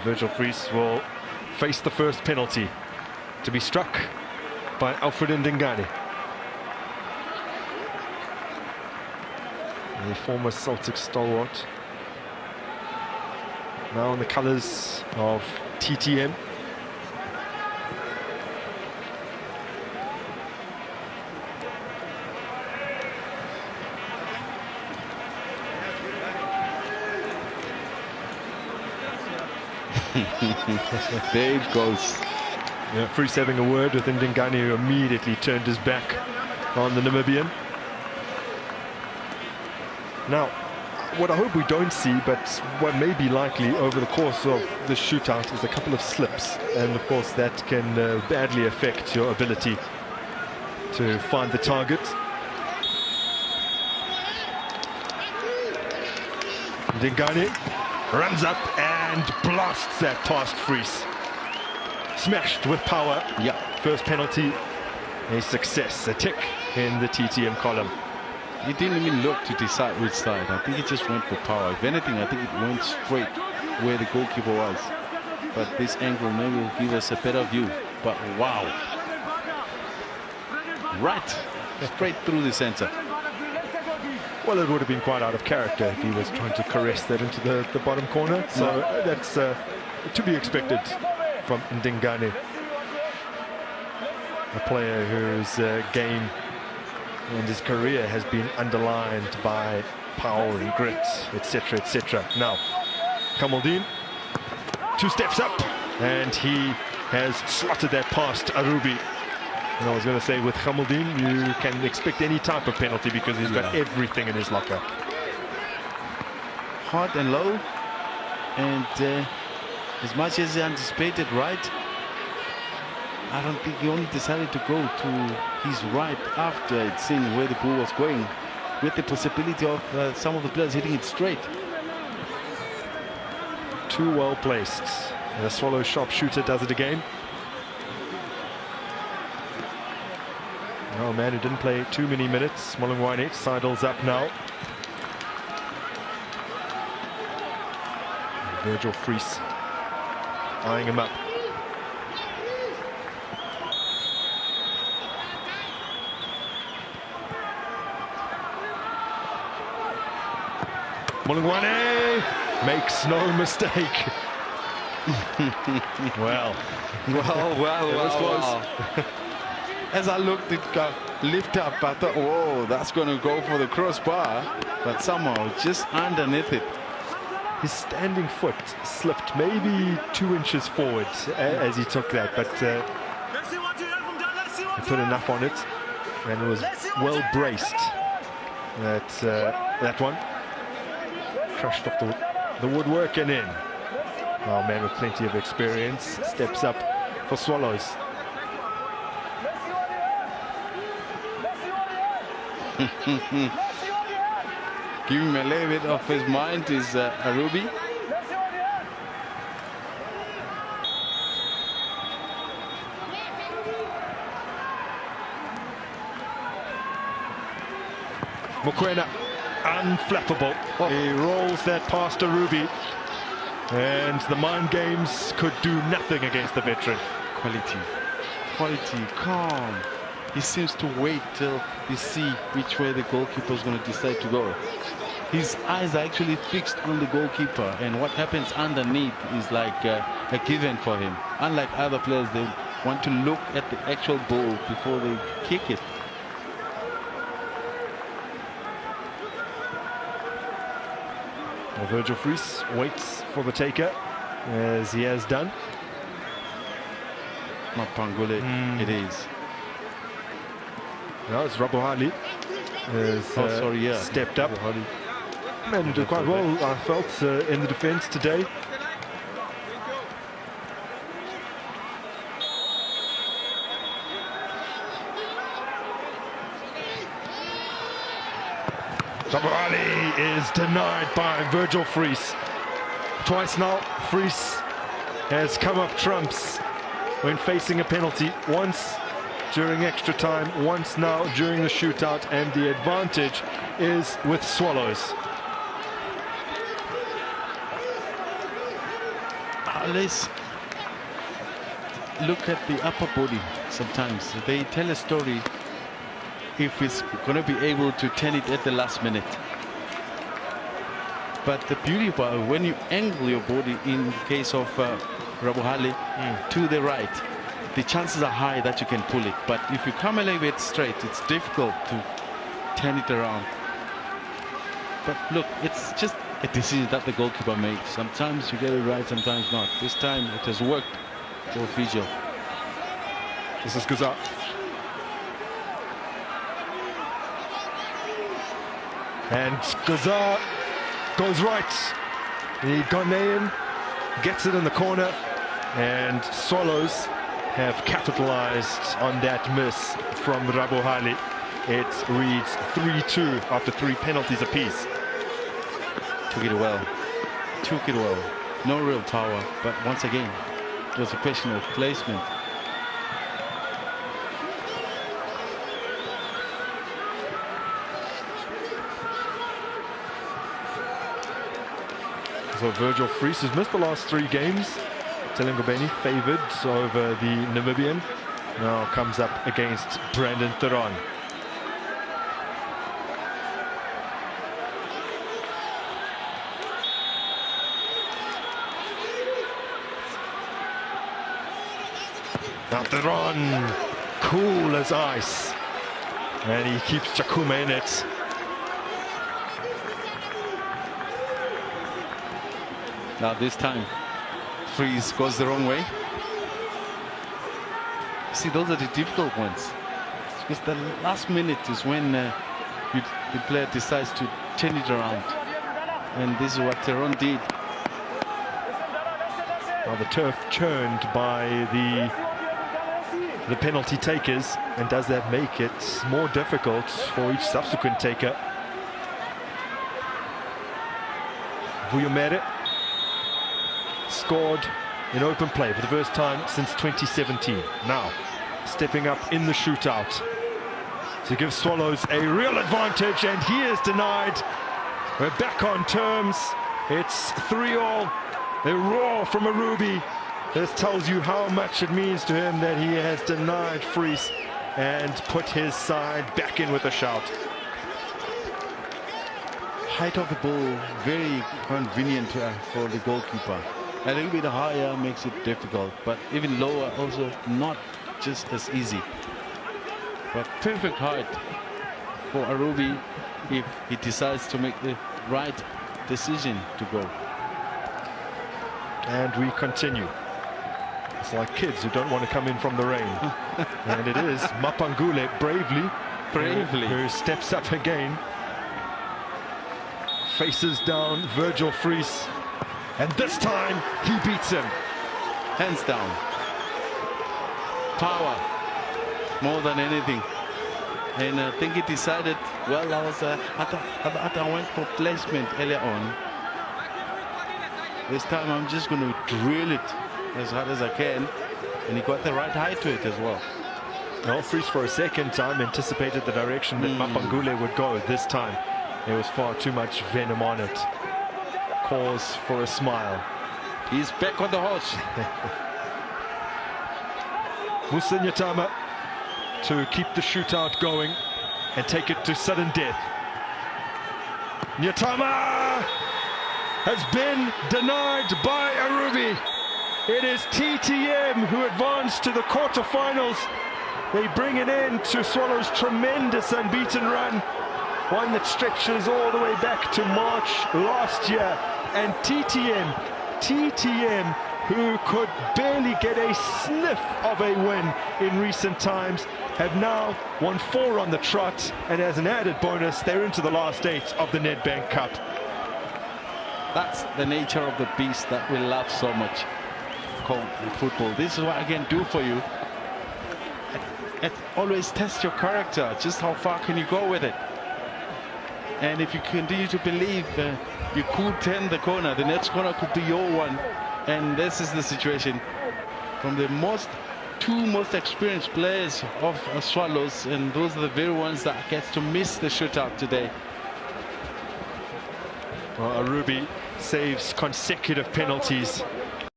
Virgil Vries will face the first penalty to be struck by Alfred Ndingane. The former Celtic stalwart, now in the colours of TTM. There it goes. Yeah, Vries having a word with Ndingane, who immediately turned his back on the Namibian. Now, what I hope we don't see, but what may be likely over the course of the shootout, is a couple of slips, and of course that can badly affect your ability to find the target. Ndingane runs up and blasts that past Vries. Smashed with power. Yeah. First penalty, a success, a tick in the TTM column. He didn't even look to decide which side. I think he just went for power. If anything, I think it went straight where the goalkeeper was. But this angle maybe will give us a better view. But wow. Right. Straight through the center. Well, it would have been quite out of character if he was trying to caress that into the bottom corner. So that's to be expected from Ndingane, a player whose game and his career has been underlined by power and grit, etc., etc. Now, Kamaldeen, 2 steps up, and he has slotted that past Arubi. And I was going to say, with Kamaldeen, you can expect any type of penalty because he's got everything in his locker. Hard and low, and as much as he anticipated right, I don't think he only decided to go to his right after it seen where the ball was going, with the possibility of some of the players hitting it straight. Too well placed. And the Swallow sharpshooter does it again. Oh, man who didn't play too many minutes. Molongwane sidles up now. Virgil Vries eyeing him up. Molongwane makes no mistake. Well, This was as I looked, it got lift up. I thought, whoa, that's going to go for the crossbar, but somehow just underneath it. his standing foot slipped maybe 2 inches forward as he took that, but he put enough on it, and it was well braced. That one crushed off the woodwork and in. Oh, man with plenty of experience steps up for Swallows. Give him a little bit of his mind is Arubi. Mokoena, unflappable. He rolls that past Arubi, and the mind games could do nothing against the veteran. Quality, calm. He seems to wait till you see which way the goalkeeper is going to decide to go. His eyes are actually fixed on the goalkeeper, and what happens underneath is like a given for him. Unlike other players, they want to look at the actual ball before they kick it. Well, Virgil Vries waits for the taker, as he has done. Mapangule, it is. No, it's Rabohali has stepped up and did quite well, I felt, in the defence today. Rabohali is denied by Virgil Vries. Twice now, Vries has come up trumps when facing a penalty. Once during extra time, once now during the shootout, and the advantage is with Swallows. let's look at the upper body. Sometimes they tell a story if it's going to be able to turn it at the last minute. But the beauty about when you angle your body, in case of Rabohali, to the right, the chances are high that you can pull it. But if you come a little bit straight, it's difficult to turn it around. But look, it's just a decision that the goalkeeper makes. Sometimes you get it right, sometimes not. This time it has worked for Fijo. This is Gazza. And Gazza goes right. The Ghanaian gets it in the corner, and Swallows have capitalized on that miss from Rabohali. It reads 3-2 after 3 penalties apiece. Took it well. Took it well. No real power, but once again, it was a question of placement. So Virgil Fries has missed the last 3 games. Telengobeni favoured over the Namibian. Now comes up against Brandon Theron. Now Theron, cool as ice. And he keeps Chakuma in it. Now this time, Fries goes the wrong way. See, those are the difficult ones. Because the last minute is when the player decides to turn it around. And this is what Theron did. Well, the turf churned by the penalty takers, and does that make it more difficult for each subsequent taker? Vuyomere scored in open play for the first time since 2017. Now stepping up in the shootout to give Swallows a real advantage, and he is denied. We're back on terms. It's 3-all. A roar from Arubi. This tells you how much it means to him that he has denied Fries and put his side back in with a shout. Height of the ball, very convenient for the goalkeeper. A little bit higher makes it difficult, but even lower also not just as easy. But perfect height for Arubi if he decides to make the right decision to go. And we continue. It's like kids who don't want to come in from the rain. And it is Mapangule bravely who steps up again. Faces down Virgil Fries. And this time he beats him. Hands down. Power more than anything. And I think he decided, well, I went for placement earlier on. This time I'm just going to drill it as hard as I can. And he got the right height to it as well. Well, Fries for a second time anticipated the direction that Mapangule would go. This time there was far too much venom on it. Cause for a smile. He's back on the horse. Musa Nyatama to keep the shootout going and take it to sudden death. Nyatama has been denied by Arubi. It is TTM who advanced to the quarterfinals. They bring it in to Swallows' tremendous unbeaten run, one that stretches all the way back to March last year. And TTM, who could barely get a sniff of a win in recent times, have now won 4 on the trot, and as an added bonus, they're into the last 8 of the Nedbank Cup. That's the nature of the beast that we love so much called football. This is what I can do for you. It always test your character. Just how far can you go with it? And if you continue to believe you could turn the corner, the next corner could be your one. And this is the situation. From the two most experienced players of Swallows, and those are the very ones that gets to miss the shootout today. Well, Arubi saves consecutive penalties